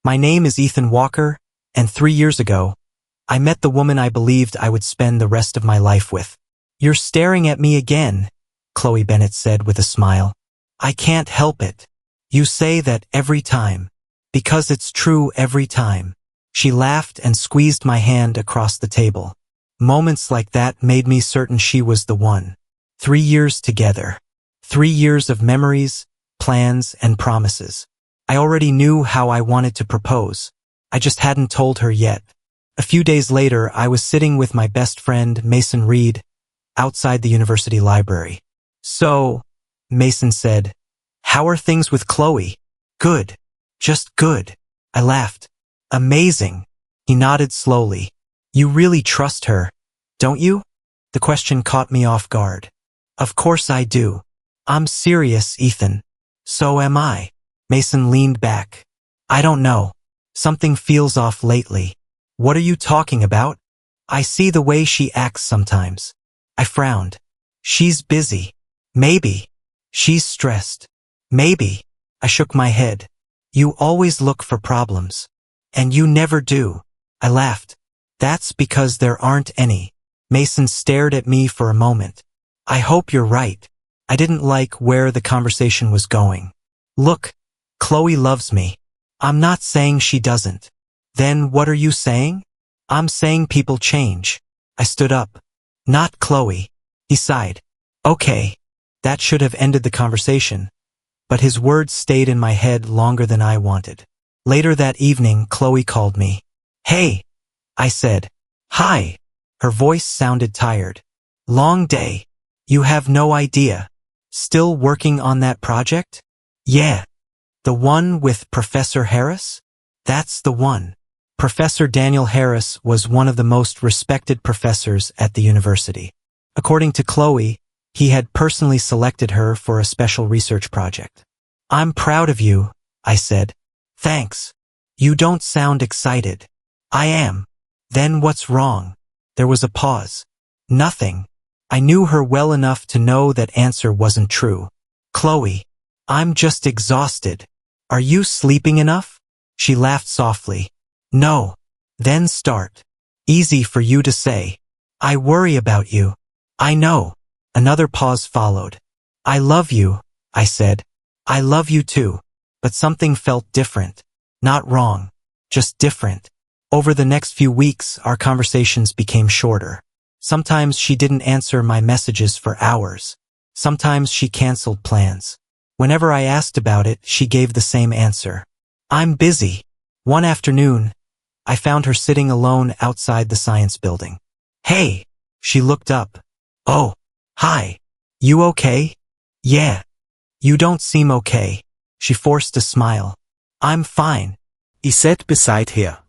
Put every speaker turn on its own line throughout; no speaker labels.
My name is Ethan Walker, and 3 years ago, I met the woman I believed I would spend the rest of my life with. You're staring at me again, Chloe Bennett said with a smile. I can't help it. You say that every time. Because it's true every time. She laughed and squeezed my hand across the table. Moments like that made me certain she was the one. 3 years together. 3 years of memories, plans, and promises. I already knew how I wanted to propose. I just hadn't told her yet. A few days later, I was sitting with my best friend, Mason Reed, outside the university library. So, Mason said, how are things with Chloe? Good. Just good. I laughed. Amazing. He nodded slowly. You really trust her, don't you? The question caught me off guard. Of course I do. I'm serious, Ethan. So am I. Mason leaned back. I don't know. Something feels off lately. What are you talking about? I see the way she acts sometimes. I frowned. She's busy. Maybe. She's stressed. Maybe. I shook my head. You always look for problems. And you never do. I laughed. That's because there aren't any. Mason stared at me for a moment. I hope you're right. I didn't like where the conversation was going. Look, Chloe loves me. I'm not saying she doesn't. Then what are you saying? I'm saying people change. I stood up. Not Chloe. He sighed. Okay. That should have ended the conversation. But his words stayed in my head longer than I wanted. Later that evening, Chloe called me. Hey, I said. Hi. Her voice sounded tired. Long day. You have no idea. Still working on that project? Yeah. The one with Professor Harris? That's the one. Professor Daniel Harris was one of the most respected professors at the university. According to Chloe, he had personally selected her for a special research project. I'm proud of you, I said. Thanks. You don't sound excited. I am. Then what's wrong? There was a pause. Nothing. I knew her well enough to know that answer wasn't true. Chloe, I'm just exhausted. Are you sleeping enough? She laughed softly. No. Then start. Easy for you to say. I worry about you. I know. Another pause followed. I love you, I said. I love you too. But something felt different. Not wrong. Just different. Over the next few weeks, our conversations became shorter. Sometimes she didn't answer my messages for hours. Sometimes she canceled plans. Whenever I asked about it, she gave the same answer. I'm busy. One afternoon, I found her sitting alone outside the science building. Hey, she looked up. Oh, hi. You okay? Yeah. You don't seem okay. She forced a smile. I'm fine. He sat beside her.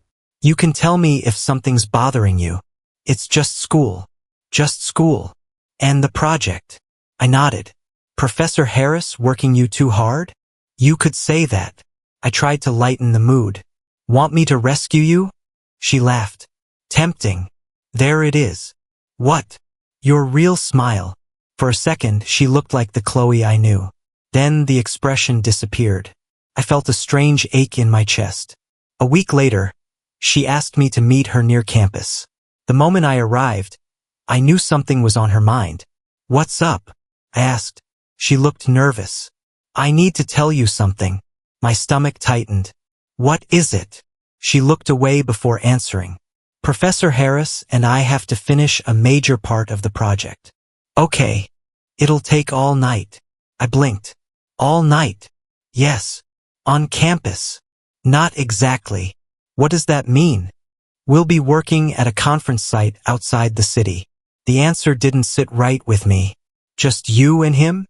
You can tell me if something's bothering you. It's just school. Just school. And the project. I nodded. Professor Harris working you too hard? You could say that. I tried to lighten the mood. Want me to rescue you? She laughed. Tempting. There it is. What? Your real smile. For a second, she looked like the Chloe I knew. Then the expression disappeared. I felt a strange ache in my chest. A week later, she asked me to meet her near campus. The moment I arrived, I knew something was on her mind. What's up? I asked. She looked nervous. I need to tell you something. My stomach tightened. What is it? She looked away before answering. Professor Harris and I have to finish a major part of the project. Okay. It'll take all night. I blinked. All night? Yes. On campus. Not exactly. What does that mean? We'll be working at a conference site outside the city. The answer didn't sit right with me. Just you and him?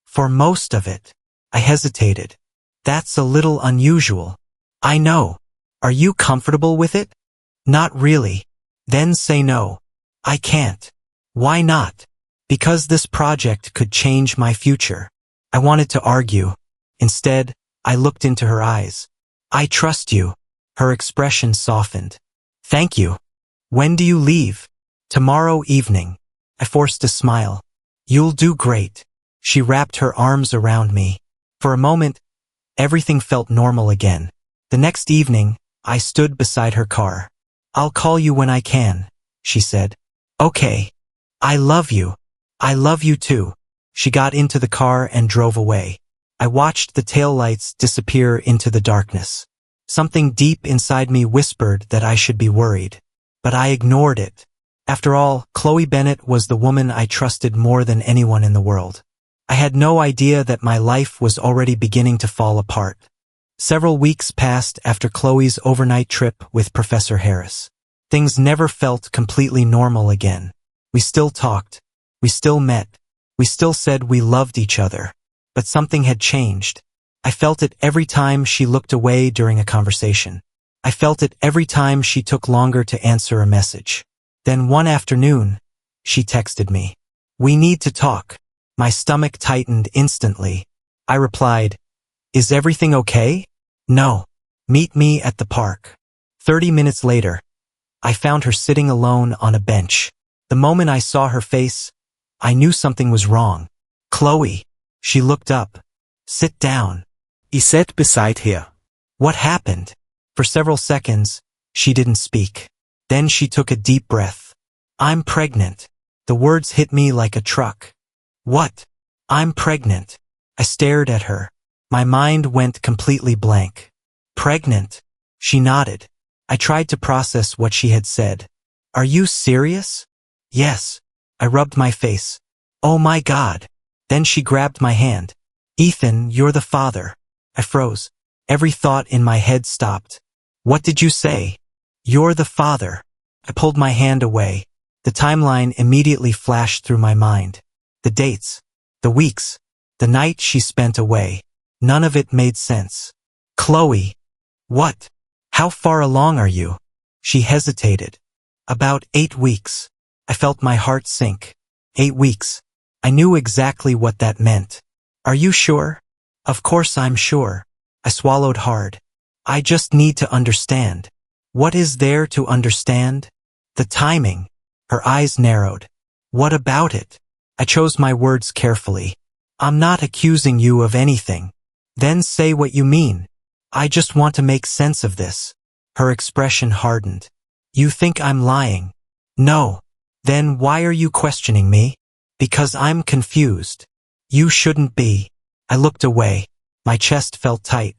For most of it. I hesitated. That's a little unusual. I know. Are you comfortable with it? Not really. Then say no. I can't. Why not? Because this project could change my future. I wanted to argue. Instead, I looked into her eyes. I trust you. Her expression softened. Thank you. When do you leave? Tomorrow evening. I forced a smile. You'll do great. She wrapped her arms around me. For a moment, everything felt normal again. The next evening, I stood beside her car. I'll call you when I can, she said. Okay. I love you. I love you too. She got into the car and drove away. I watched the taillights disappear into the darkness. Something deep inside me whispered that I should be worried. But I ignored it. After all, Chloe Bennett was the woman I trusted more than anyone in the world. I had no idea that my life was already beginning to fall apart. Several weeks passed after Chloe's overnight trip with Professor Harris. Things never felt completely normal again. We still talked. We still met. We still said we loved each other. But something had changed. I felt it every time she looked away during a conversation. I felt it every time she took longer to answer a message. Then one afternoon, she texted me. We need to talk. My stomach tightened instantly. I replied, Is everything okay? No. Meet me at the park. 30 minutes later, I found her sitting alone on a bench. The moment I saw her face, I knew something was wrong. Chloe. She looked up. Sit down.
He sat beside her.
What happened? For several seconds, she didn't speak. Then she took a deep breath. I'm pregnant. The words hit me like a truck. What? I'm pregnant. I stared at her. My mind went completely blank. Pregnant? She nodded. I tried to process what she had said. Are you serious? Yes. I rubbed my face. Oh my God. Then she grabbed my hand. Ethan, you're the father. I froze. Every thought in my head stopped. What did you say? You're the father. I pulled my hand away. The timeline immediately flashed through my mind. The dates. The weeks. The night she spent away. None of it made sense. Chloe. What? How far along are you? She hesitated. About 8 weeks. I felt my heart sink. 8 weeks. I knew exactly what that meant. Are you sure? Of course I'm sure. I swallowed hard. I just need to understand. What is there to understand? The timing. Her eyes narrowed. What about it? I chose my words carefully. I'm not accusing you of anything. Then say what you mean. I just want to make sense of this. Her expression hardened. You think I'm lying? No. Then why are you questioning me? Because I'm confused. You shouldn't be. I looked away. My chest felt tight.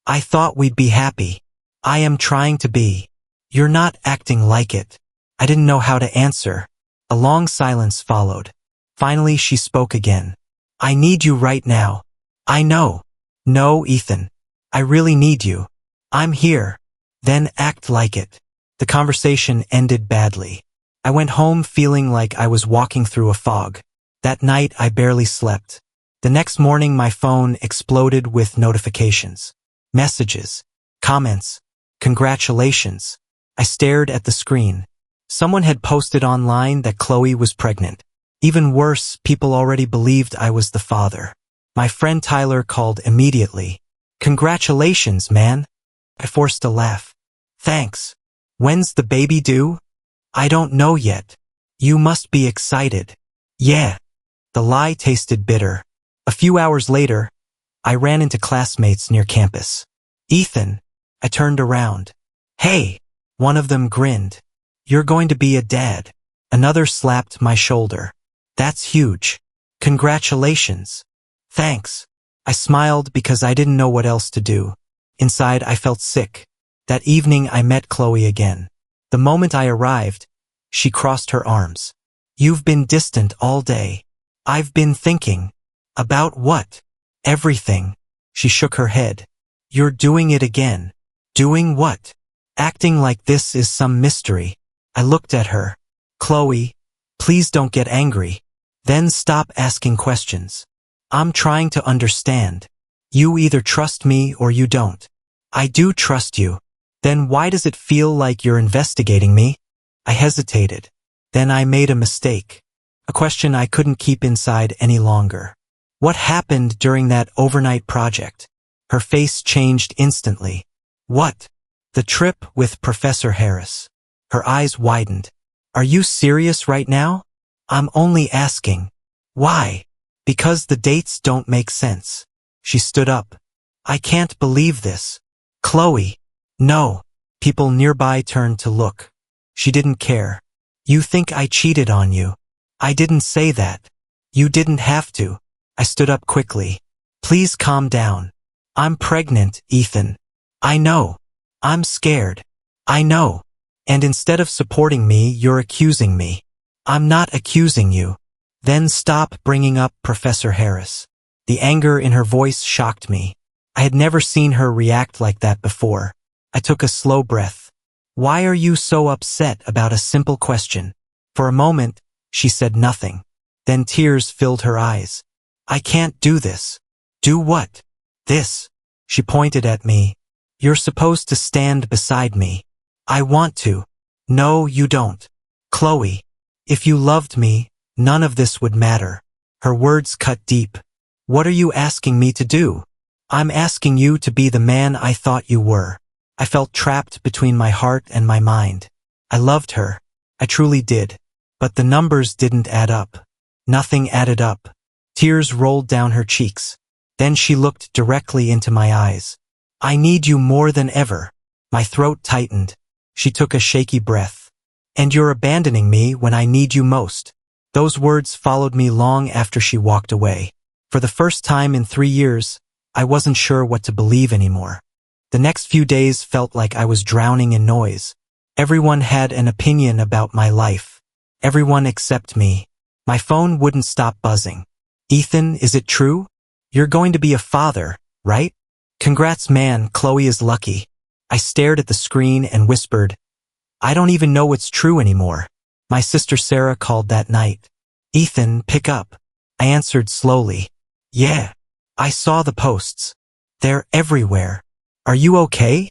I thought we'd be happy. I am trying to be. You're not acting like it. I didn't know how to answer. A long silence followed. Finally she spoke again. I need you right now. I know. No, Ethan. I really need you. I'm here. Then act like it. The conversation ended badly. I went home feeling like I was walking through a fog. That night I barely slept. The next morning my phone exploded with notifications. Messages. Comments. Congratulations. I stared at the screen. Someone had posted online that Chloe was pregnant. Even worse, people already believed I was the father. My friend Tyler called immediately. Congratulations, man. I forced a laugh. Thanks. When's the baby due? I don't know yet. You must be excited. Yeah. The lie tasted bitter. A few hours later, I ran into classmates near campus. Ethan. I turned around. Hey. One of them grinned. You're going to be a dad. Another slapped my shoulder. That's huge. Congratulations. Thanks. I smiled because I didn't know what else to do. Inside I felt sick. That evening I met Chloe again. The moment I arrived, she crossed her arms. You've been distant all day. I've been thinking. About what? Everything. She shook her head. You're doing it again. Doing what? Acting like this is some mystery. I looked at her. Chloe, please don't get angry. Then stop asking questions. I'm trying to understand. You either trust me or you don't. I do trust you. Then why does it feel like you're investigating me? I hesitated. Then I made a mistake. A question I couldn't keep inside any longer. What happened during that overnight project? Her face changed instantly. What? The trip with Professor Harris. Her eyes widened. Are you serious right now? I'm only asking. Why? Because the dates don't make sense. She stood up. I can't believe this. Chloe. No. People nearby turned to look. She didn't care. You think I cheated on you? I didn't say that. You didn't have to. I stood up quickly. Please calm down. I'm pregnant, Ethan. I know. I'm scared. I know. And instead of supporting me, you're accusing me. I'm not accusing you. Then stop bringing up Professor Harris. The anger in her voice shocked me. I had never seen her react like that before. I took a slow breath. Why are you so upset about a simple question? For a moment, she said nothing. Then tears filled her eyes. I can't do this. Do what? This. She pointed at me. You're supposed to stand beside me. I want to. No, you don't. Chloe, if you loved me, none of this would matter. Her words cut deep. What are you asking me to do? I'm asking you to be the man I thought you were. I felt trapped between my heart and my mind. I loved her. I truly did. But the numbers didn't add up. Nothing added up. Tears rolled down her cheeks. Then she looked directly into my eyes. I need you more than ever. My throat tightened. She took a shaky breath. And you're abandoning me when I need you most. Those words followed me long after she walked away. For the first time in 3 years, I wasn't sure what to believe anymore. The next few days felt like I was drowning in noise. Everyone had an opinion about my life. Everyone except me. My phone wouldn't stop buzzing. Ethan, is it true? You're going to be a father, right? Congrats, man, Chloe is lucky. I stared at the screen and whispered, I don't even know what's true anymore. My sister Sarah called that night. Ethan, pick up. I answered slowly. Yeah. I saw the posts. They're everywhere. Are you okay?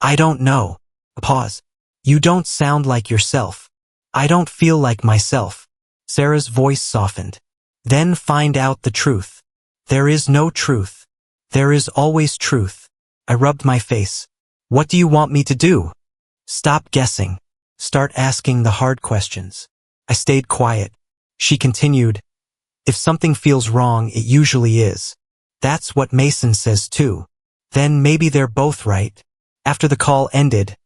I don't know. A pause. You don't sound like yourself. I don't feel like myself. Sarah's voice softened. Then find out the truth. There is no truth. There is always truth. I rubbed my face. What do you want me to do? Stop guessing. Start asking the hard questions. I stayed quiet. She continued. If something feels wrong, it usually is. That's what Mason says too. Then maybe they're both right. After the call ended,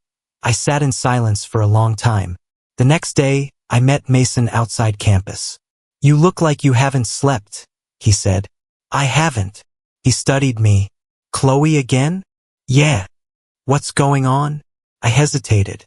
I sat in silence for a long time. The next day, I met Mason outside campus. You look like you haven't slept, he said. I haven't. He studied me. Chloe again? Yeah. What's going on? I hesitated.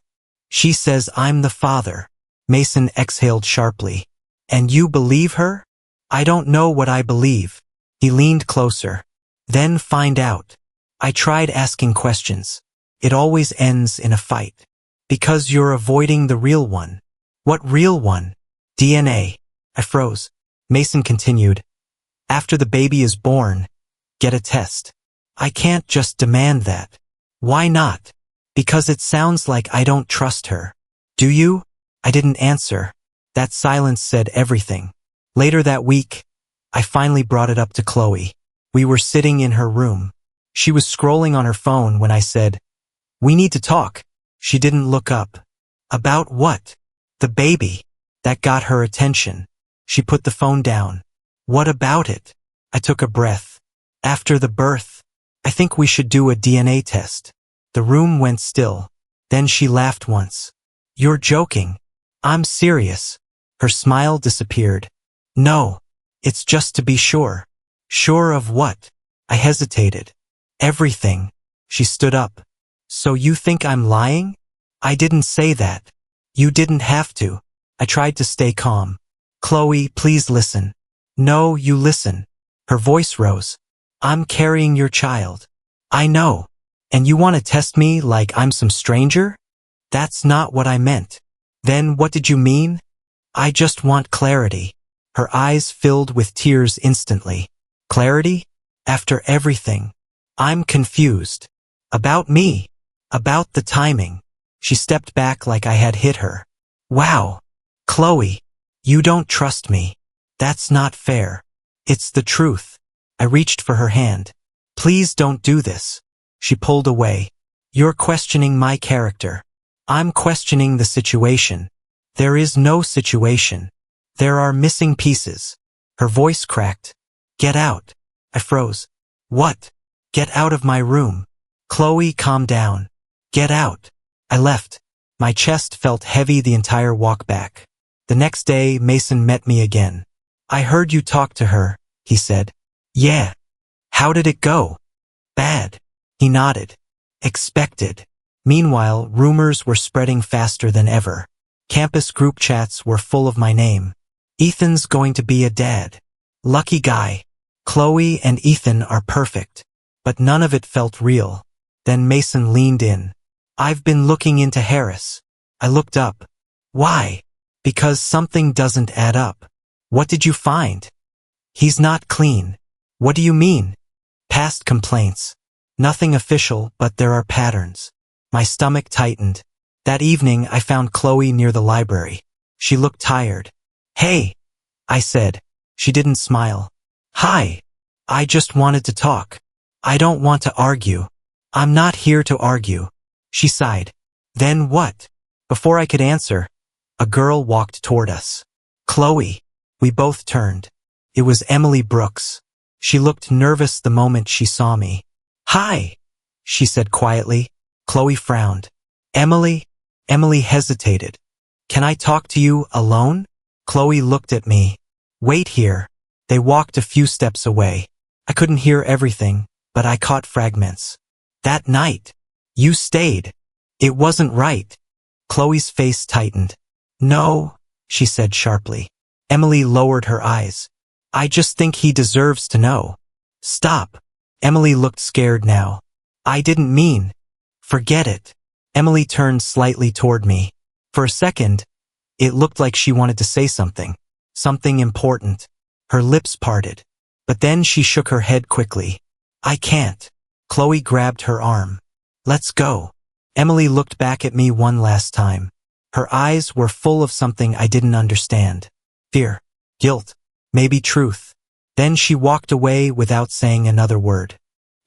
She says I'm the father. Mason exhaled sharply. And you believe her? I don't know what I believe. He leaned closer. Then find out. I tried asking questions. It always ends in a fight. Because you're avoiding the real one. What real one? DNA. I froze. Mason continued. After the baby is born, get a test. I can't just demand that. Why not? Because it sounds like I don't trust her. Do you? I didn't answer. That silence said everything. Later that week, I finally brought it up to Chloe. We were sitting in her room. She was scrolling on her phone when I said, we need to talk. She didn't look up. About what? The baby. That got her attention. She put the phone down. What about it? I took a breath. After the birth, I think we should do a DNA test. The room went still. Then she laughed once. You're joking. I'm serious. Her smile disappeared. No, it's just to be sure. Sure of what? I hesitated. Everything. She stood up. So you think I'm lying? I didn't say that. You didn't have to. I tried to stay calm. Chloe, please listen. No, you listen. Her voice rose. I'm carrying your child. I know. And you want to test me like I'm some stranger? That's not what I meant. Then what did you mean? I just want clarity. Her eyes filled with tears instantly. Clarity? After everything. I'm confused. About me. About the timing. She stepped back like I had hit her. Wow. Chloe, you don't trust me. That's not fair. It's the truth. I reached for her hand. Please don't do this. She pulled away. You're questioning my character. I'm questioning the situation. There is no situation. There are missing pieces. Her voice cracked. Get out. I froze. What? Get out of my room. Chloe, calm down. Get out. I left. My chest felt heavy the entire walk back. The next day, Mason met me again. I heard you talk to her, he said. Yeah. How did it go? Bad. He nodded. Expected. Meanwhile, rumors were spreading faster than ever. Campus group chats were full of my name. Ethan's going to be a dad. Lucky guy. Chloe and Ethan are perfect. But none of it felt real. Then Mason leaned in. I've been looking into Harris. I looked up. Why? Because something doesn't add up. What did you find? He's not clean. What do you mean? Past complaints. Nothing official, but there are patterns. My stomach tightened. That evening, I found Chloe near the library. She looked tired. Hey, I said. She didn't smile. Hi. I just wanted to talk. I don't want to argue. I'm not here to argue. She sighed. Then what? Before I could answer, a girl walked toward us. Chloe. We both turned. It was Emily Brooks. She looked nervous the moment she saw me. Hi, she said quietly. Chloe frowned. Emily? Emily hesitated. Can I talk to you alone? Chloe looked at me. Wait here. They walked a few steps away. I couldn't hear everything, but I caught fragments. That night, you stayed. It wasn't right. Chloe's face tightened. No, she said sharply. Emily lowered her eyes. I just think he deserves to know. Stop. Emily looked scared now. I didn't mean. Forget it. Emily turned slightly toward me. For a second, it looked like she wanted to say something. Something important. Her lips parted. But then she shook her head quickly. I can't. Chloe grabbed her arm. Let's go. Emily looked back at me one last time. Her eyes were full of something I didn't understand. Fear. Guilt. Maybe truth. Then she walked away without saying another word.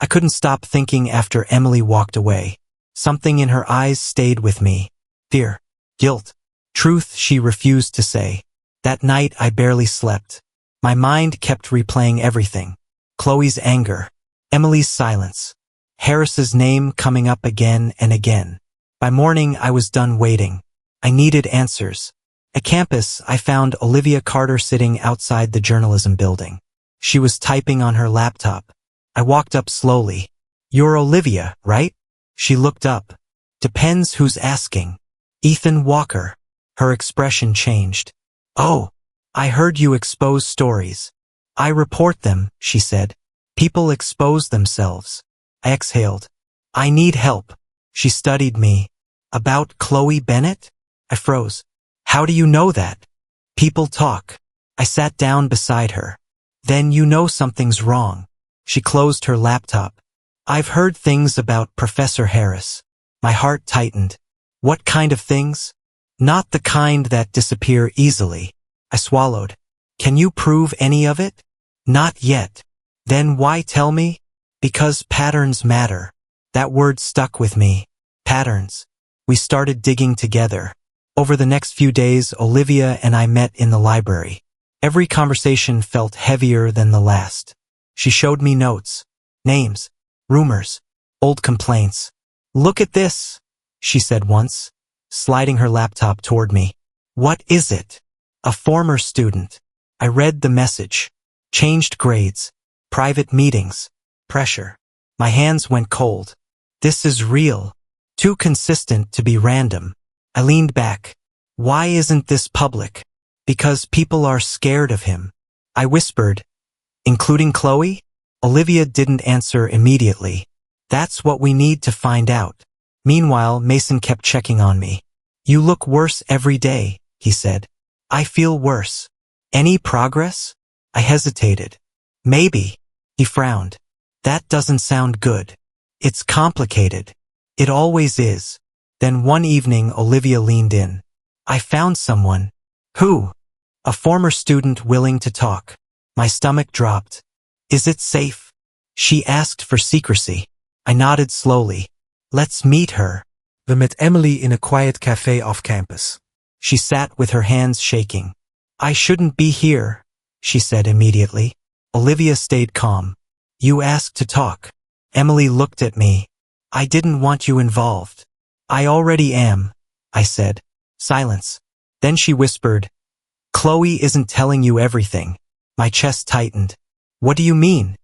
I couldn't stop thinking after Emily walked away. Something in her eyes stayed with me. Fear. Guilt. Truth she refused to say. That night I barely slept. My mind kept replaying everything. Chloe's anger. Emily's silence. Harris's name coming up again and again. By morning I was done waiting. I needed answers. At campus, I found Olivia Carter sitting outside the journalism building. She was typing on her laptop. I walked up slowly. You're Olivia, right? She looked up. Depends who's asking. Ethan Walker. Her expression changed. Oh, I heard you expose stories. I report them, she said. People expose themselves. I exhaled. I need help. She studied me. About Chloe Bennett? I froze. How do you know that? People talk. I sat down beside her. Then you know something's wrong. She closed her laptop. I've heard things about Professor Harris. My heart tightened. What kind of things? Not the kind that disappear easily. I swallowed. Can you prove any of it? Not yet. Then why tell me? Because patterns matter. That word stuck with me. Patterns. We started digging together. Over the next few days, Olivia and I met in the library. Every conversation felt heavier than the last. She showed me notes, names, rumors, old complaints. Look at this, she said once, sliding her laptop toward me. What is it? A former student. I read the message. Changed grades. Private meetings. Pressure. My hands went cold. This is real. Too consistent to be random. I leaned back. Why isn't this public? Because people are scared of him. I whispered. Including Chloe? Olivia didn't answer immediately. That's what we need to find out. Meanwhile, Mason kept checking on me. You look worse every day, he said. I feel worse. Any progress? I hesitated. Maybe. He frowned. That doesn't sound good. It's complicated. It always is. Then one evening, Olivia leaned in. I found someone. Who? A former student willing to talk. My stomach dropped. Is it safe? She asked for secrecy. I nodded slowly. Let's meet her.
We met Emily in a quiet cafe off campus.
She sat with her hands shaking. I shouldn't be here, she said immediately. Olivia stayed calm. You asked to talk. Emily looked at me. I didn't want you involved. I already am, I said. Silence. Then she whispered, Chloe isn't telling you everything. My chest tightened. What do you mean?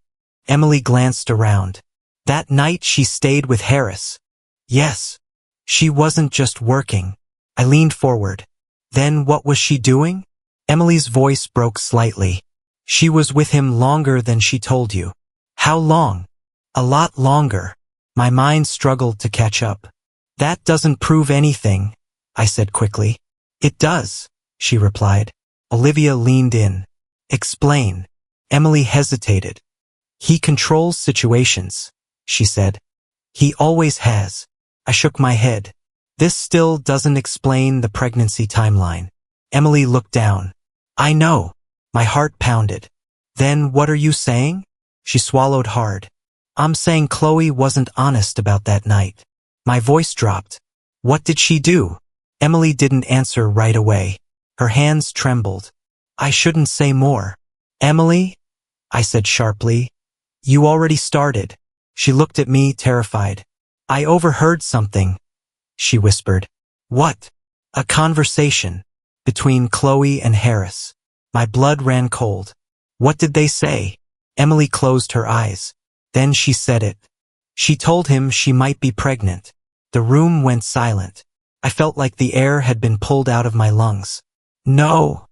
Emily glanced around. That night she stayed with Harris. Yes. She wasn't just working. I leaned forward. Then what was she doing? Emily's voice broke slightly. She was with him longer than she told you. How long? A lot longer. My mind struggled to catch up. That doesn't prove anything, I said quickly. It does, she replied. Olivia leaned in. Explain. Emily hesitated. He controls situations, she said. He always has. I shook my head. This still doesn't explain the pregnancy timeline. Emily looked down. I know. My heart pounded. Then what are you saying? She swallowed hard. I'm saying Chloe wasn't honest about that night. My voice dropped. What did she do? Emily didn't answer right away. Her hands trembled. I shouldn't say more. Emily? I said sharply. You already started. She looked at me, terrified. I overheard something, she whispered. What? A conversation between Chloe and Harris. My blood ran cold. What did they say? Emily closed her eyes. Then she said it. She told him she might be pregnant. The room went silent. I felt like the air had been pulled out of my lungs. No,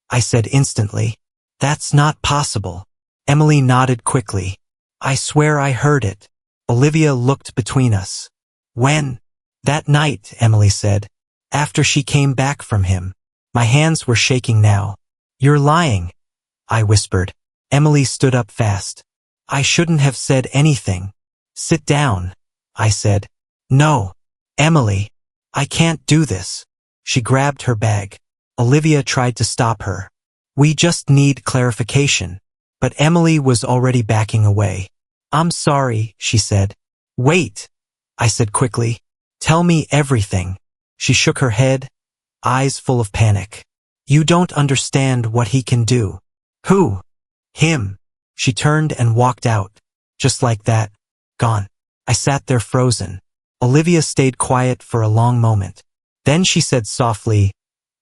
I said instantly. That's not possible. Emily nodded quickly. I swear I heard it. Olivia looked between us. When? That night, Emily said. After she came back from him. My hands were shaking now. You're lying, I whispered. Emily stood up fast. I shouldn't have said anything. Sit down, I said. No, Emily, I can't do this. She grabbed her bag. Olivia tried to stop her. We just need clarification. But Emily was already backing away. I'm sorry, she said. Wait, I said quickly. Tell me everything. She shook her head, eyes full of panic. You don't understand what he can do. Who? Him. She turned and walked out. Just like that. Gone. I sat there frozen. Olivia stayed quiet for a long moment. Then she said softly,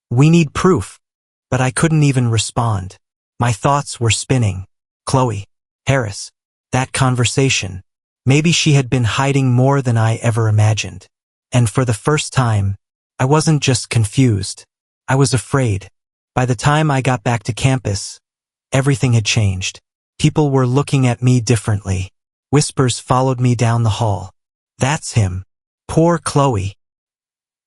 We need proof. But I couldn't even respond. My thoughts were spinning. Chloe. Harris. That conversation. Maybe she had been hiding more than I ever imagined. And for the first time, I wasn't just confused. I was afraid. By the time I got back to campus, everything had changed. People were looking at me differently. Whispers followed me down the hall. That's him. Poor Chloe.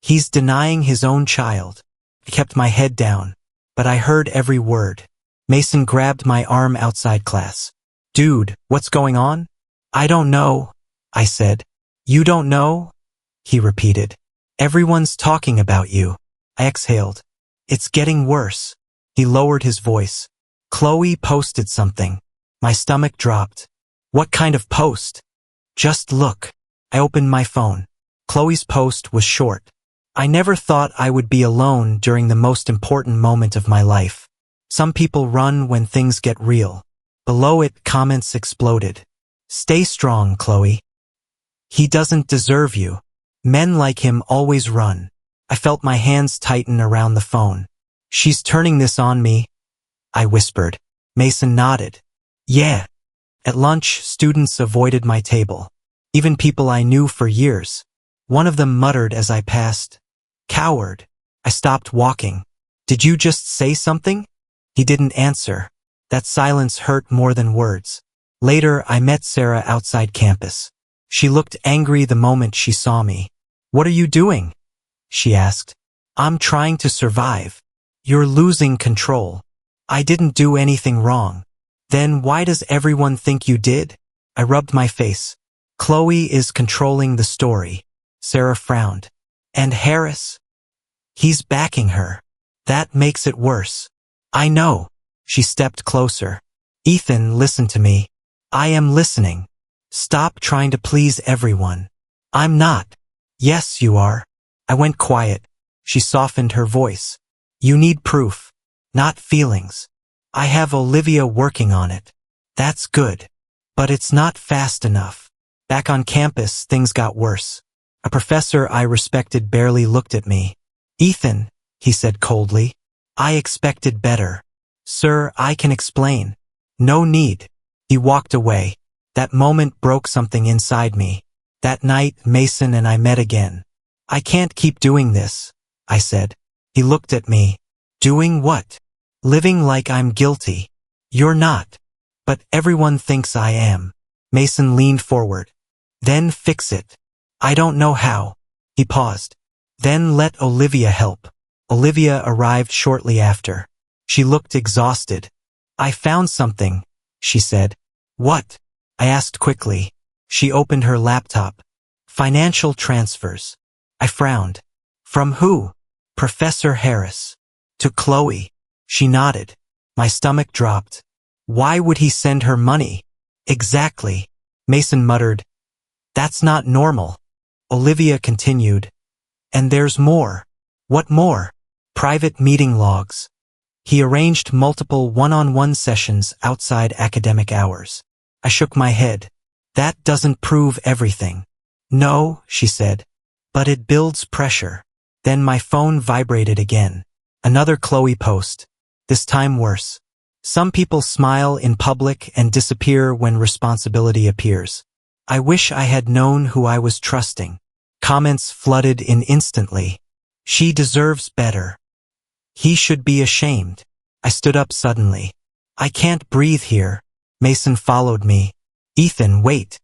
He's denying his own child. I kept my head down, but I heard every word. Mason grabbed my arm outside class. Dude, what's going on? I don't know, I said. You don't know? He repeated. Everyone's talking about you. I exhaled. It's getting worse. He lowered his voice. Chloe posted something. My stomach dropped. What kind of post? Just look. I opened my phone. Chloe's post was short. I never thought I would be alone during the most important moment of my life. Some people run when things get real. Below it, comments exploded. Stay strong, Chloe. He doesn't deserve you. Men like him always run. I felt my hands tighten around the phone. She's turning this on me, I whispered. Mason nodded. Yeah. At lunch, students avoided my table. Even people I knew for years. One of them muttered as I passed. Coward. I stopped walking. Did you just say something? He didn't answer. That silence hurt more than words. Later, I met Sarah outside campus. She looked angry the moment she saw me. What are you doing? She asked. I'm trying to survive. You're losing control. I didn't do anything wrong. Then why does everyone think you did? I rubbed my face. Chloe is controlling the story. Sarah frowned. And Harris? He's backing her. That makes it worse. I know. She stepped closer. Ethan, listen to me. I am listening. Stop trying to please everyone. I'm not. Yes, you are. I went quiet. She softened her voice. You need proof, not feelings. I have Olivia working on it. That's good. But it's not fast enough. Back on campus, things got worse. A professor I respected barely looked at me. "Ethan," he said coldly. "I expected better." "Sir, I can explain." "No need." He walked away. That moment broke something inside me. That night, Mason and I met again. "I can't keep doing this," I said. He looked at me. "Doing what?" "Living like I'm guilty." "You're not." "But everyone thinks I am." Mason leaned forward. "Then fix it." "I don't know how." He paused. "Then let Olivia help." Olivia arrived shortly after. She looked exhausted. "I found something," she said. "What?" I asked quickly. She opened her laptop. "Financial transfers." I frowned. "From who?" "Professor Harris." "To Chloe." She nodded. My stomach dropped. Why would he send her money? "Exactly." Mason muttered. "That's not normal." Olivia continued. "And there's more." "What more?" "Private meeting logs." He arranged multiple one-on-one sessions outside academic hours. I shook my head. "That doesn't prove everything." "No," she said. "But it builds pressure." Then my phone vibrated again. Another Chloe post. This time worse. "Some people smile in public and disappear when responsibility appears. I wish I had known who I was trusting." Comments flooded in instantly. "She deserves better." "He should be ashamed." I stood up suddenly. "I can't breathe here." Mason followed me. "Ethan, wait."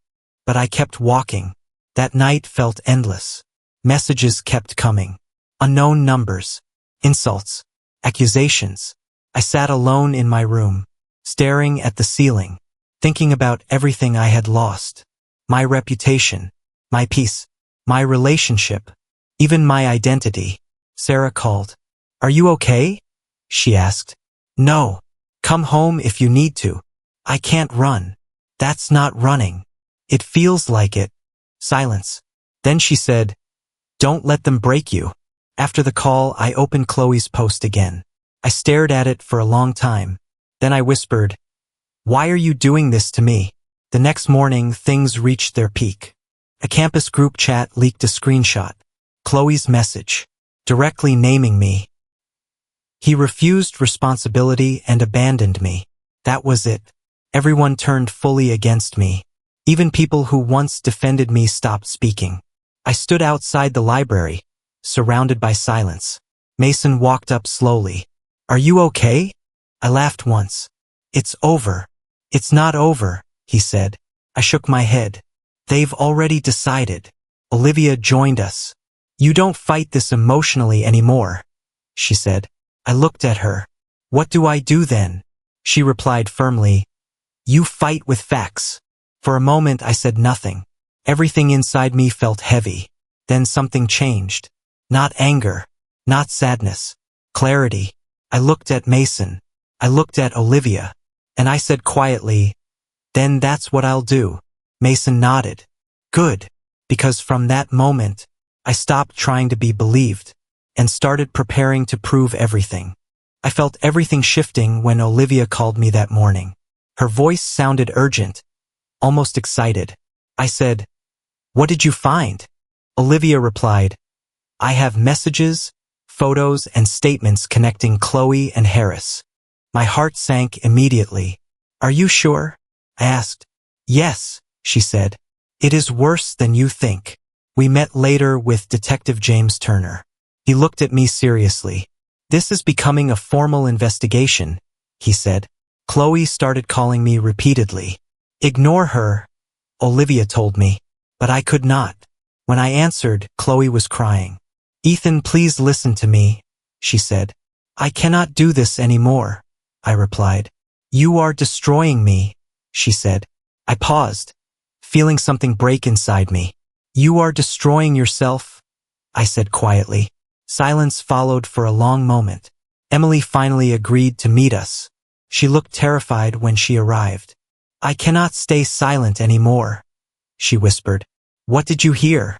But I kept walking. That night felt endless. Messages kept coming. Unknown numbers. Insults. Accusations. I sat alone in my room, staring at the ceiling, thinking about everything I had lost. My reputation, my peace, my relationship, even my identity. Sarah called. "Are you okay?" she asked. "No. Come home if you need to." "I can't run." "That's not running." "It feels like it." Silence. Then she said, "Don't let them break you." After the call, I opened Chloe's post again. I stared at it for a long time. Then I whispered, "Why are you doing this to me?" The next morning, things reached their peak. A campus group chat leaked a screenshot. Chloe's message, directly naming me. "He refused responsibility and abandoned me." That was it. Everyone turned fully against me. Even people who once defended me stopped speaking. I stood outside the library, surrounded by silence. Mason walked up slowly. "Are you okay?" I laughed once. "It's over." "It's not over," he said. I shook my head. "They've already decided." Olivia joined us. "You don't fight this emotionally anymore," she said. I looked at her. "What do I do then?" She replied firmly, "You fight with facts." For a moment I said nothing. Everything inside me felt heavy. Then something changed. Not anger. Not sadness. Clarity. I looked at Mason. I looked at Olivia. And I said quietly, "Then that's what I'll do." Mason nodded. "Good." Because from that moment, I stopped trying to be believed and started preparing to prove everything. I felt everything shifting when Olivia called me that morning. Her voice sounded urgent, almost excited. I said, "What did you find?" Olivia replied, "I have messages, photos, and statements connecting Chloe and Harris." My heart sank immediately. "Are you sure?" I asked. "Yes," she said. "It is worse than you think." We met later with Detective James Turner. He looked at me seriously. "This is becoming a formal investigation," he said. "Chloe started calling me repeatedly." "Ignore her," Olivia told me. But I could not. When I answered, Chloe was crying. "Ethan, please listen to me," she said. "I cannot do this anymore," I replied. "You are destroying me," she said. I paused, feeling something break inside me. "You are destroying yourself," I said quietly. Silence followed for a long moment. Emily finally agreed to meet us. She looked terrified when she arrived. "I cannot stay silent anymore," she whispered. "What did you hear?"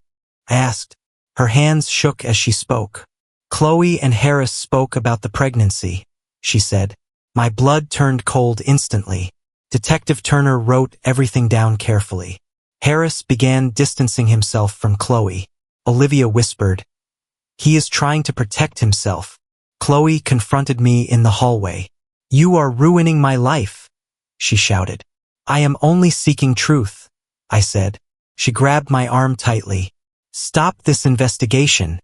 I asked. Her hands shook as she spoke. "Chloe and Harris spoke about the pregnancy," she said. My blood turned cold instantly. Detective Turner wrote everything down carefully. Harris began distancing himself from Chloe. Olivia whispered, "He is trying to protect himself." Chloe confronted me in the hallway. "You are ruining my life," she shouted. "I am only seeking truth," I said. She grabbed my arm tightly. "Stop this investigation,"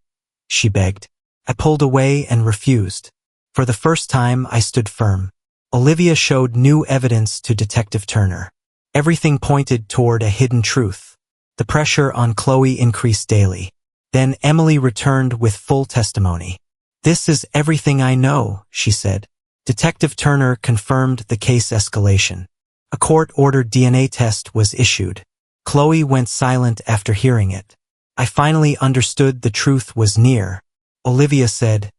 she begged. I pulled away and refused. For the first time, I stood firm. Olivia showed new evidence to Detective Turner. Everything pointed toward a hidden truth. The pressure on Chloe increased daily. Then Emily returned with full testimony. "This is everything I know," she said. Detective Turner confirmed the case escalation. A court-ordered DNA test was issued. Chloe went silent after hearing it. I finally understood the truth was near. Olivia said,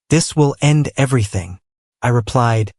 "This will end everything." I replied,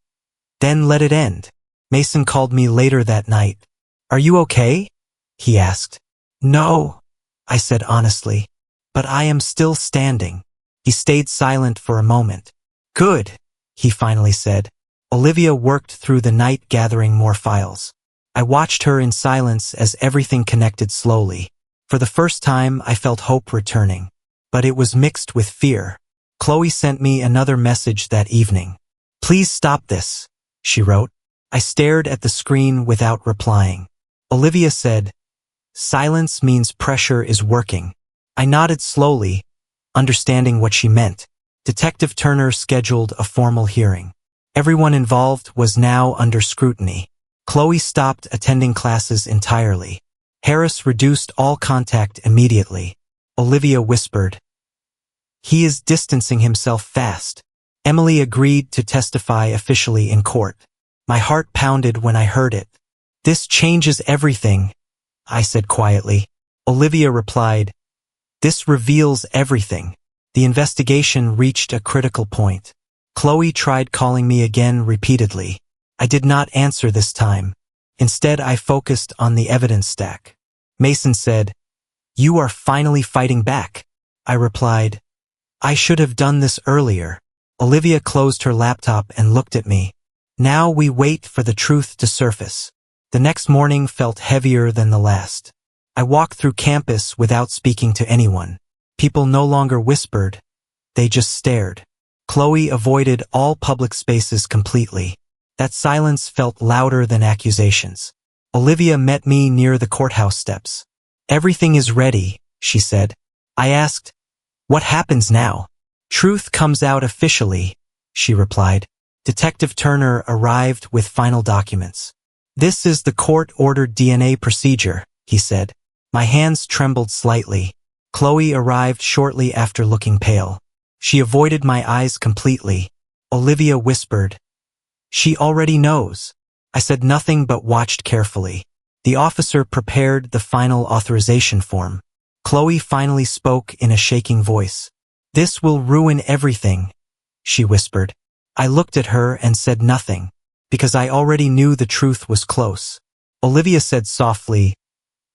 "Then let it end." Mason called me later that night. "Are you okay?" he asked. "No," I said honestly, "but I am still standing." He stayed silent for a moment. "Good," he finally said. Olivia worked through the night gathering more files. I watched her in silence as everything connected slowly. For the first time, I felt hope returning. But it was mixed with fear. Chloe sent me another message that evening. "Please stop this," she wrote. I stared at the screen without replying. Olivia said, "Silence means pressure is working." I nodded slowly, understanding what she meant. Detective Turner scheduled a formal hearing. Everyone involved was now under scrutiny. Chloe stopped attending classes entirely. Harris reduced all contact immediately. Olivia whispered, "He is distancing himself fast." Emily agreed to testify officially in court. My heart pounded when I heard it. "This changes everything," I said quietly. Olivia replied, "This reveals everything." The investigation reached a critical point. Chloe tried calling me again repeatedly. I did not answer this time. Instead, I focused on the evidence stack. Mason said, "You are finally fighting back." I replied, "I should have done this earlier." Olivia closed her laptop and looked at me. "Now we wait for the truth to surface." The next morning felt heavier than the last. I walked through campus without speaking to anyone. People no longer whispered, they just stared. Chloe avoided all public spaces completely. That silence felt louder than accusations. Olivia met me near the courthouse steps. "Everything is ready," she said. I asked, "What happens now?" "Truth comes out officially," she replied. Detective Turner arrived with final documents. "This is the court-ordered DNA procedure," he said. My hands trembled slightly. Chloe arrived shortly after, looking pale. She avoided my eyes completely. Olivia whispered, "She already knows." I said nothing but watched carefully. The officer prepared the final authorization form. Chloe finally spoke in a shaking voice. "This will ruin everything," she whispered. I looked at her and said nothing, because I already knew the truth was close. Olivia said softly,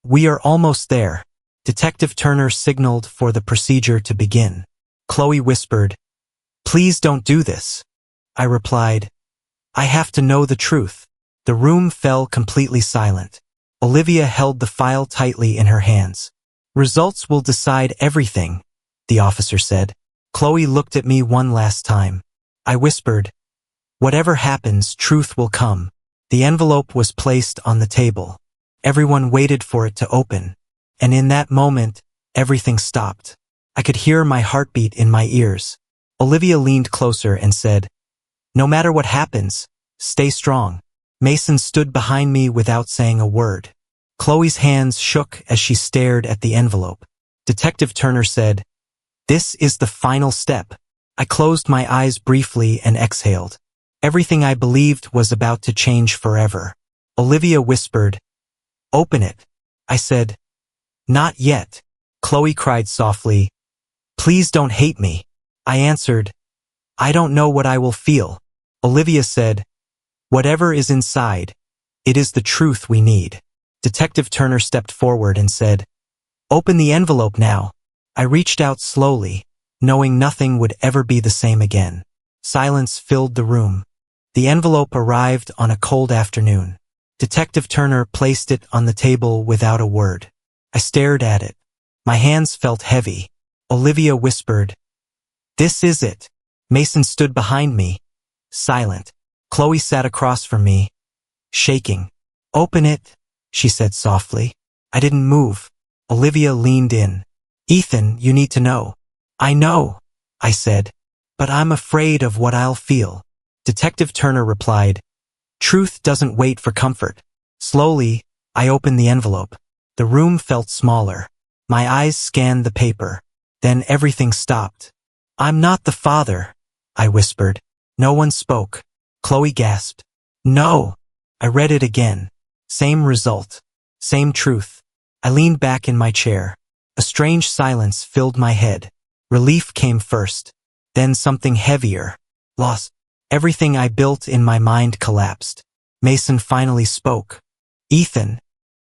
"We are almost there." Detective Turner signaled for the procedure to begin. Chloe whispered, "Please don't do this." I replied, "I have to know the truth." The room fell completely silent. Olivia held the file tightly in her hands. "Results will decide everything," the officer said. Chloe looked at me one last time. I whispered, "Whatever happens, truth will come." The envelope was placed on the table. Everyone waited for it to open. And in that moment, everything stopped. I could hear my heartbeat in my ears. Olivia leaned closer and said, "No matter what happens, stay strong." Mason stood behind me without saying a word. Chloe's hands shook as she stared at the envelope. Detective Turner said, "This is the final step." I closed my eyes briefly and exhaled. Everything I believed was about to change forever. Olivia whispered, "Open it." I said, "Not yet." Chloe cried softly, "Please don't hate me." I answered, "I don't know what I will feel." Olivia said, "Whatever is inside, it is the truth we need." Detective Turner stepped forward and said, "Open the envelope now." I reached out slowly, knowing nothing would ever be the same again. Silence filled the room. The envelope arrived on a cold afternoon. Detective Turner placed it on the table without a word. I stared at it. My hands felt heavy. Olivia whispered, "This is it." Mason stood behind me, silent. Chloe sat across from me, shaking. "Open it," she said softly. I didn't move. Olivia leaned in. "Ethan, you need to know." "I know," I said, "but I'm afraid of what I'll feel." Detective Turner replied, "Truth doesn't wait for comfort." Slowly, I opened the envelope. The room felt smaller. My eyes scanned the paper. Then everything stopped. "I'm not the father," I whispered. No one spoke. Chloe gasped. "No." I read it again. Same result. Same truth. I leaned back in my chair. A strange silence filled my head. Relief came first. Then something heavier. Loss. Everything I built in my mind collapsed. Mason finally spoke. "Ethan."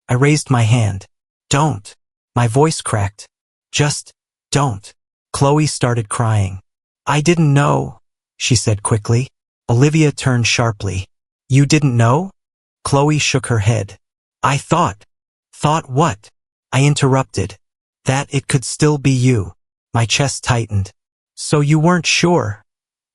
I raised my hand. "Don't." My voice cracked. "Just don't." Chloe started crying. "I didn't know," she said quickly. Olivia turned sharply. "You didn't know?" Chloe shook her head. "I thought." "Thought what?" I interrupted. "That it could still be you." My chest tightened. "So you weren't sure?"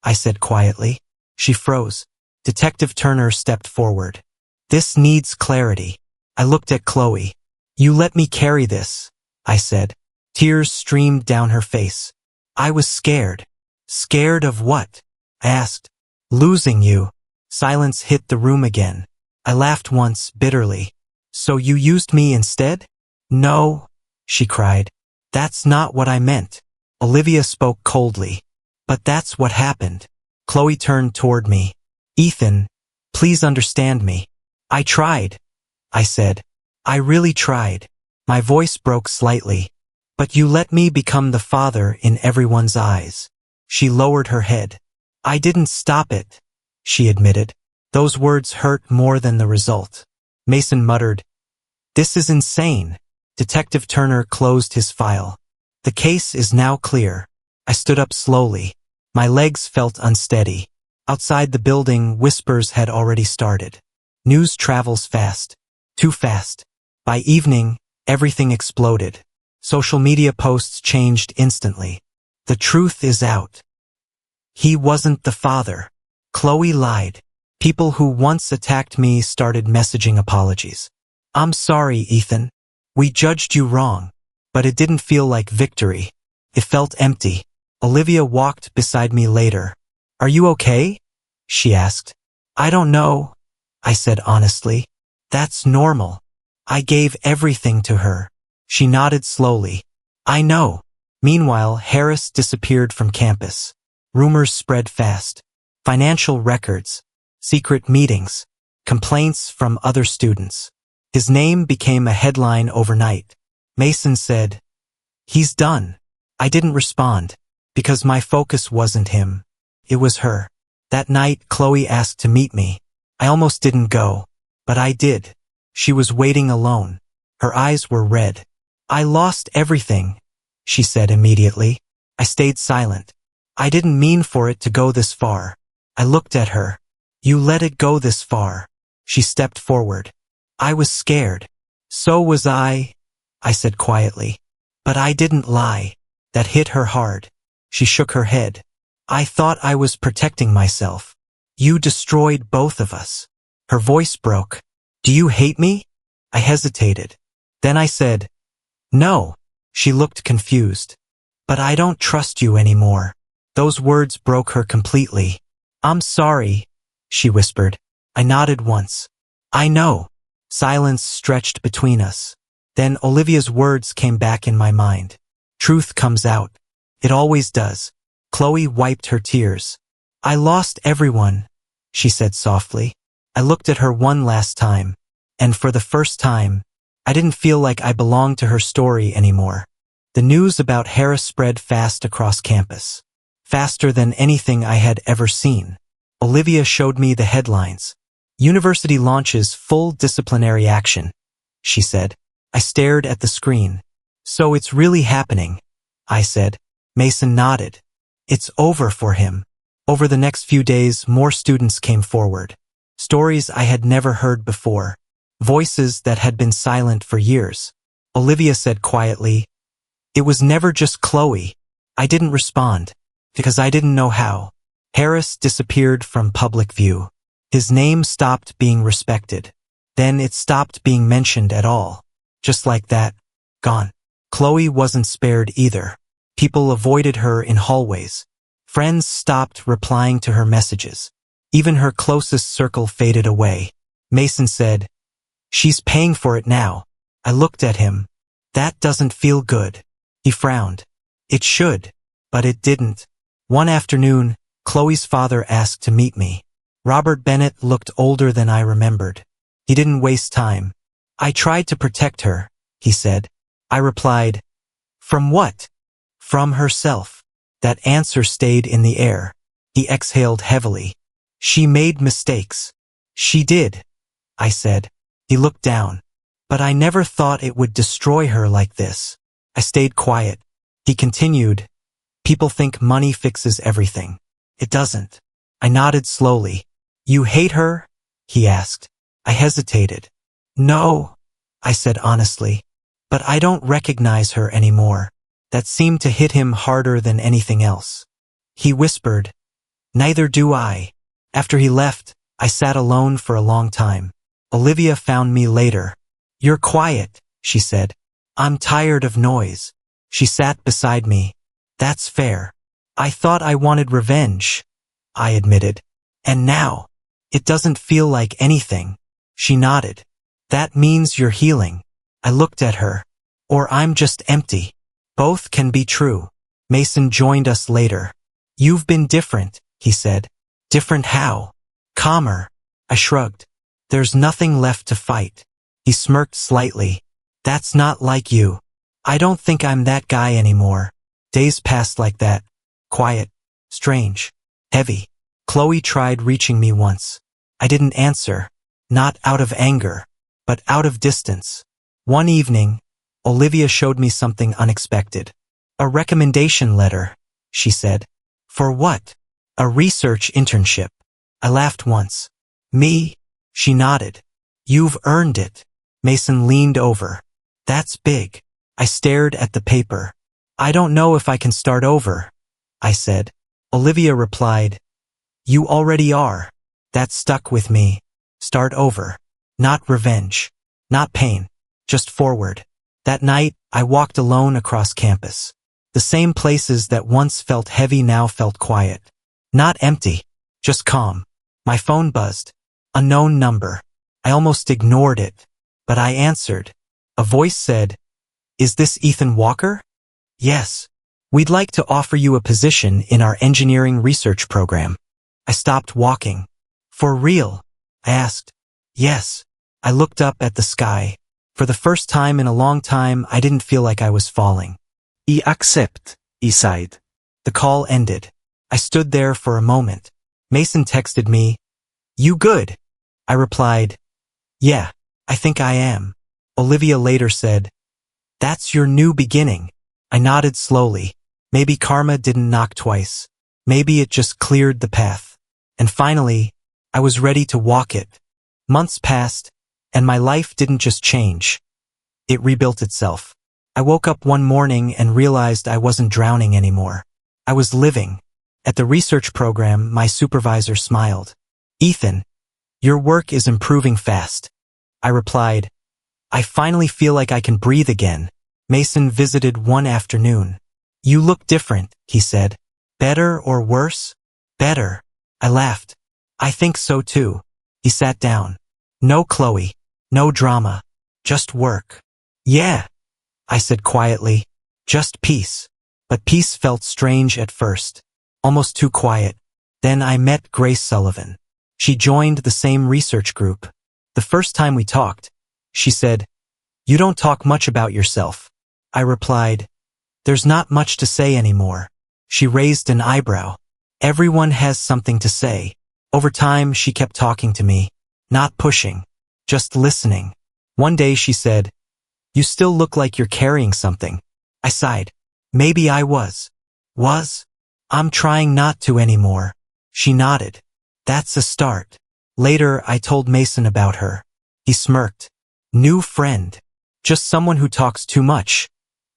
I said quietly. She froze. Detective Turner stepped forward. "This needs clarity." I looked at Chloe. "You let me carry this," I said. Tears streamed down her face. "I was scared." "Scared of what?" I asked. "Losing you." Silence hit the room again. I laughed once, bitterly. "So you used me instead?" "No," she cried. "That's not what I meant." Olivia spoke coldly. "But that's what happened." Chloe turned toward me. "Ethan, please understand me." "I tried," I said. "I really tried." My voice broke slightly. "But you let me become the father in everyone's eyes." She lowered her head. "I didn't stop it," she admitted. Those words hurt more than the result. Mason muttered, "This is insane." Detective Turner closed his file. "The case is now clear." I stood up slowly. My legs felt unsteady. Outside the building, whispers had already started. News travels fast. Too fast. By evening, everything exploded. Social media posts changed instantly. "The truth is out. He wasn't the father." Chloe lied. People who once attacked me started messaging apologies. "I'm sorry, Ethan. We judged you wrong." But it didn't feel like victory. It felt empty. Olivia walked beside me later. "Are you okay?" she asked. "I don't know," I said honestly. "That's normal." I gave everything to her. She nodded slowly. "I know." Meanwhile, Harris disappeared from campus. Rumors spread fast. Financial records, secret meetings, complaints from other students. His name became a headline overnight. Mason said, "He's done." I didn't respond, because my focus wasn't him. It was her. That night, Chloe asked to meet me. I almost didn't go, but I did. She was waiting alone. Her eyes were red. "I lost everything," she said immediately. I stayed silent. "I didn't mean for it to go this far." I looked at her. "You let it go this far." She stepped forward. "I was scared." "So was I said quietly. "But I didn't lie." That hit her hard. She shook her head. "I thought I was protecting myself. You destroyed both of us." Her voice broke. "Do you hate me?" I hesitated. Then I said, "No." She looked confused. "But I don't trust you anymore." Those words broke her completely. "I'm sorry," she whispered. I nodded once. "I know." Silence stretched between us. Then Olivia's words came back in my mind. "Truth comes out. It always does." Chloe wiped her tears. "I lost everyone," she said softly. I looked at her one last time, and for the first time, I didn't feel like I belonged to her story anymore. The news about Harris spread fast across campus. Faster than anything I had ever seen. Olivia showed me the headlines. "University launches full disciplinary action," she said. I stared at the screen. "So it's really happening," I said. Mason nodded. "It's over for him." Over the next few days, more students came forward. Stories I had never heard before. voices that had been silent for years. Olivia said quietly, "It was never just Chloe." I didn't respond, because I didn't know how. Harris disappeared from public view. His name stopped being respected. Then it stopped being mentioned at all. Just like that, gone. Chloe wasn't spared either. People avoided her in hallways. Friends stopped replying to her messages. Even her closest circle faded away. Mason said, "She's paying for it now." I looked at him. "That doesn't feel good." He frowned. "It should, but it didn't." One afternoon, Chloe's father asked to meet me. Robert Bennett looked older than I remembered. He didn't waste time. "I tried to protect her," he said. I replied, "From what?" "From herself." That answer stayed in the air. He exhaled heavily. "She made mistakes." "She did," I said. He looked down. "But I never thought it would destroy her like this." I stayed quiet. He continued, "People think money fixes everything. It doesn't." I nodded slowly. "You hate her?" he asked. I hesitated. "No," I said honestly. "But I don't recognize her anymore." That seemed to hit him harder than anything else. He whispered, "Neither do I." After he left, I sat alone for a long time. Olivia found me later. "You're quiet," she said. "I'm tired of noise." She sat beside me. "That's fair. I thought I wanted revenge," I admitted. "And now, it doesn't feel like anything." She nodded. "That means you're healing." I looked at her. "Or I'm just empty." "Both can be true." Mason joined us later. "You've been different," he said. "Different how?" "Calmer." I shrugged. "There's nothing left to fight." He smirked slightly. "That's not like you." "I don't think I'm that guy anymore." Days passed like that. Quiet, strange, heavy. Chloe tried reaching me once. I didn't answer. Not out of anger, but out of distance. One evening, Olivia showed me something unexpected. "A recommendation letter," she said. "For what?" "A research internship." I laughed once. "Me?" She nodded. "You've earned it." Mason leaned over. "That's big." I stared at the paper. "I don't know if I can start over," I said. Olivia replied, "You already are." That stuck with me. Start over. Not revenge. Not pain. Just forward. That night, I walked alone across campus. The same places that once felt heavy now felt quiet. Not empty. Just calm. My phone buzzed. Unknown number. I almost ignored it. But I answered. A voice said, "Is this Ethan Walker?" "Yes. We'd like to offer you a position in our engineering research program." I stopped walking. "For real?" I asked. "Yes." I looked up at the sky. For the first time in a long time, I didn't feel like I was falling. "I accept," he sighed. The call ended. I stood there for a moment. Mason texted me, "You good?" I replied, "Yeah, I think I am." Olivia later said, "That's your new beginning." I nodded slowly. Maybe karma didn't knock twice. Maybe it just cleared the path. And finally, I was ready to walk it. Months passed, and my life didn't just change. It rebuilt itself. I woke up one morning and realized I wasn't drowning anymore. I was living. At the research program, my supervisor smiled. "Ethan, your work is improving fast." I replied, "I finally feel like I can breathe again." Mason visited one afternoon. "You look different," he said. "Better or worse?" "Better." I laughed. "I think so too." He sat down. "No Chloe. No drama. Just work." "Yeah," I said quietly. "Just peace." But peace felt strange at first. Almost too quiet. Then I met Grace Sullivan. She joined the same research group. The first time we talked, she said, "You don't talk much about yourself." I replied, "There's not much to say anymore." She raised an eyebrow. "Everyone has something to say." Over time, she kept talking to me, not pushing, just listening. One day she said, "You still look like you're carrying something." I sighed. Maybe I was. Was? "I'm trying not to anymore." She nodded. "That's a start." Later, I told Mason about her. He smirked. New friend. Just someone who talks too much.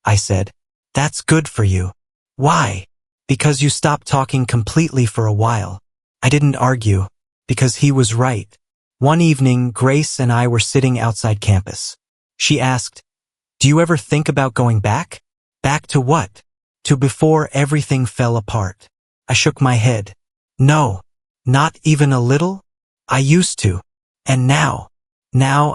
I said. That's good for you. Why? Because you stopped talking completely for a while. I didn't argue, because he was right. One evening, Grace and I were sitting outside campus. She asked, "Do you ever think about going back?" Back to what? To before everything fell apart. I shook my head. No, not even a little. I used to. And now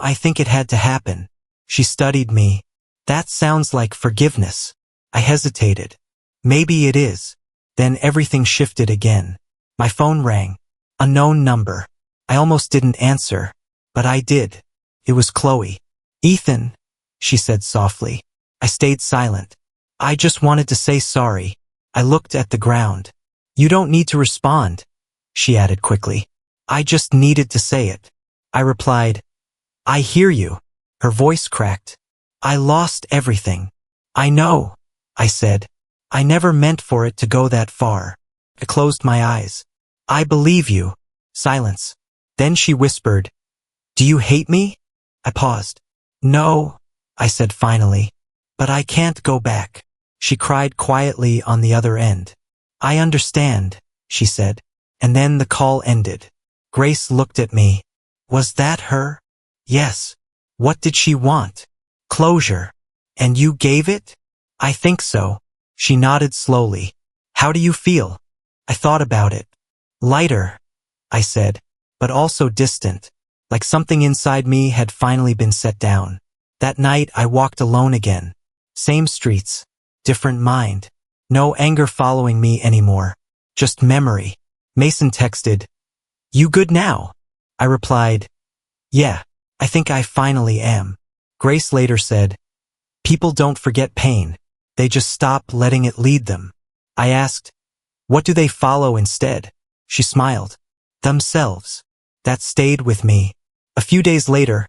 I think it had to happen. She studied me. That sounds like forgiveness. I hesitated. Maybe it is. Then everything shifted again. My phone rang. Unknown number. I almost didn't answer, but I did. It was Chloe. Ethan, she said softly. I stayed silent. I just wanted to say sorry. I looked at the ground. You don't need to respond, she added quickly. I just needed to say it. I replied, I hear you. Her voice cracked. I lost everything. I know, I said. I never meant for it to go that far. I closed my eyes. I believe you. Silence. Then she whispered, Do you hate me? I paused. No, I said finally. But I can't go back. She cried quietly on the other end. I understand, she said. And then the call ended. Grace looked at me. Was that her? Yes. What did she want? Closure. And you gave it? I think so. She nodded slowly. How do you feel? I thought about it. Lighter, I said, but also distant, like something inside me had finally been set down. That night I walked alone again. Same streets, different mind. No anger following me anymore. Just memory. Mason texted, You good now? I replied, Yeah, I think I finally am. Grace later said, People don't forget pain. They just stop letting it lead them. I asked, What do they follow instead? She smiled. Themselves. That stayed with me. A few days later,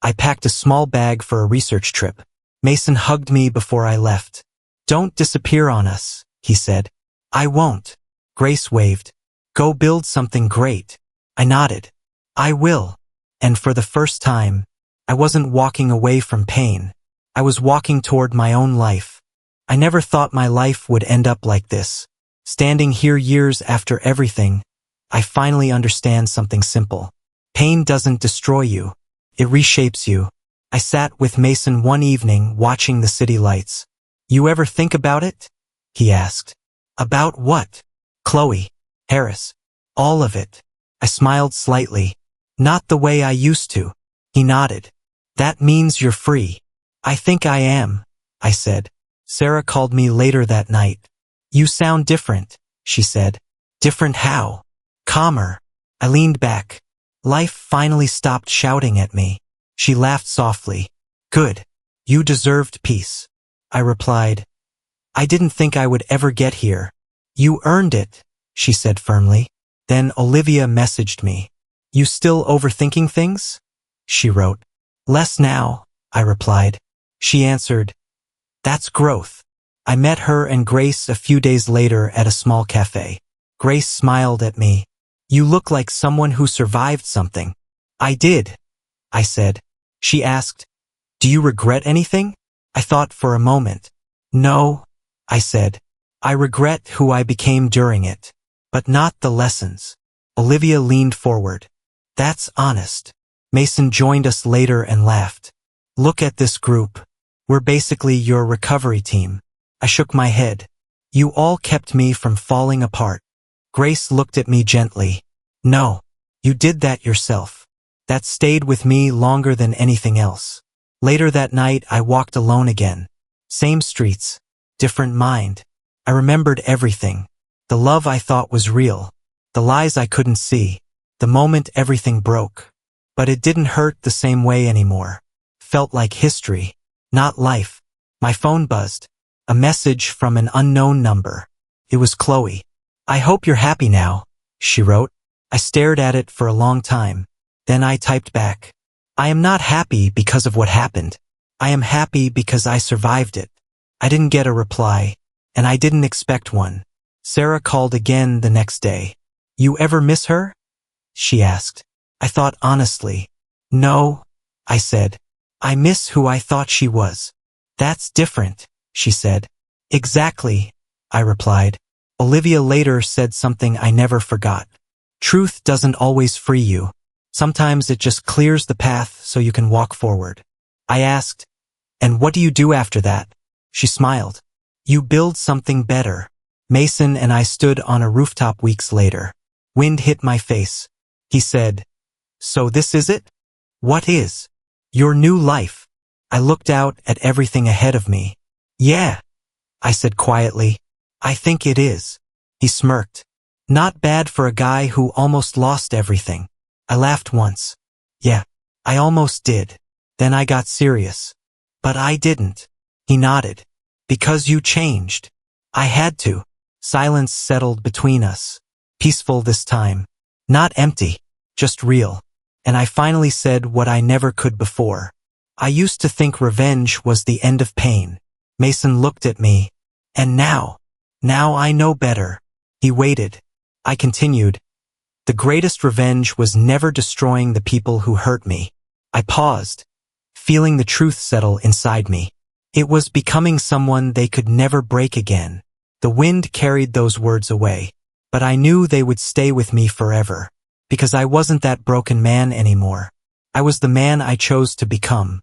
I packed a small bag for a research trip. Mason hugged me before I left. Don't disappear on us, he said. I won't. Grace waved. Go build something great. I nodded. I will. And for the first time, I wasn't walking away from pain. I was walking toward my own life. I never thought my life would end up like this. Standing here years after everything, I finally understand something simple. Pain doesn't destroy you. It reshapes you. I sat with Mason one evening watching the city lights. You ever think about it? He asked. About what? Chloe. Harris. All of it. I smiled slightly. Not the way I used to. He nodded. That means you're free. I think I am, I said. Sarah called me later that night. You sound different, she said. Different how? Calmer. I leaned back. Life finally stopped shouting at me. She laughed softly. Good. You deserved peace. I replied. I didn't think I would ever get here. You earned it, she said firmly. Then Olivia messaged me. You still overthinking things? She wrote. Less now, I replied. She answered. That's growth. I met her and Grace a few days later at a small cafe. Grace smiled at me. You look like someone who survived something. I did, I said. She asked, Do you regret anything? I thought for a moment. No, I said. I regret who I became during it, but not the lessons. Olivia leaned forward. That's honest. Mason joined us later and laughed. Look at this group. We're basically your recovery team. I shook my head. You all kept me from falling apart. Grace looked at me gently. No, you did that yourself. That stayed with me longer than anything else. Later that night, I walked alone again. Same streets, different mind. I remembered everything. The love I thought was real. The lies I couldn't see. The moment everything broke. But it didn't hurt the same way anymore. Felt like history, not life. My phone buzzed. A message from an unknown number. It was Chloe. I hope you're happy now, she wrote. I stared at it for a long time. Then I typed back. I am not happy because of what happened. I am happy because I survived it. I didn't get a reply, and I didn't expect one. Sarah called again the next day. You ever miss her? She asked. I thought honestly. No, I said. I miss who I thought she was. That's different, she said. Exactly, I replied. Olivia later said something I never forgot. Truth doesn't always free you. Sometimes it just clears the path so you can walk forward. I asked, and what do you do after that? She smiled. You build something better. Mason and I stood on a rooftop weeks later. Wind hit my face. He said, so this is it? What is? Your new life. I looked out at everything ahead of me. Yeah, I said quietly. I think it is. He smirked. Not bad for a guy who almost lost everything. I laughed once. Yeah, I almost did. Then I got serious. But I didn't. He nodded. Because you changed. I had to. Silence settled between us. Peaceful this time. Not empty, just real. And I finally said what I never could before. I used to think revenge was the end of pain. Mason looked at me. And now I know better. He waited. I continued. The greatest revenge was never destroying the people who hurt me. I paused, feeling the truth settle inside me. It was becoming someone they could never break again. The wind carried those words away, but I knew they would stay with me forever, because I wasn't that broken man anymore. I was the man I chose to become.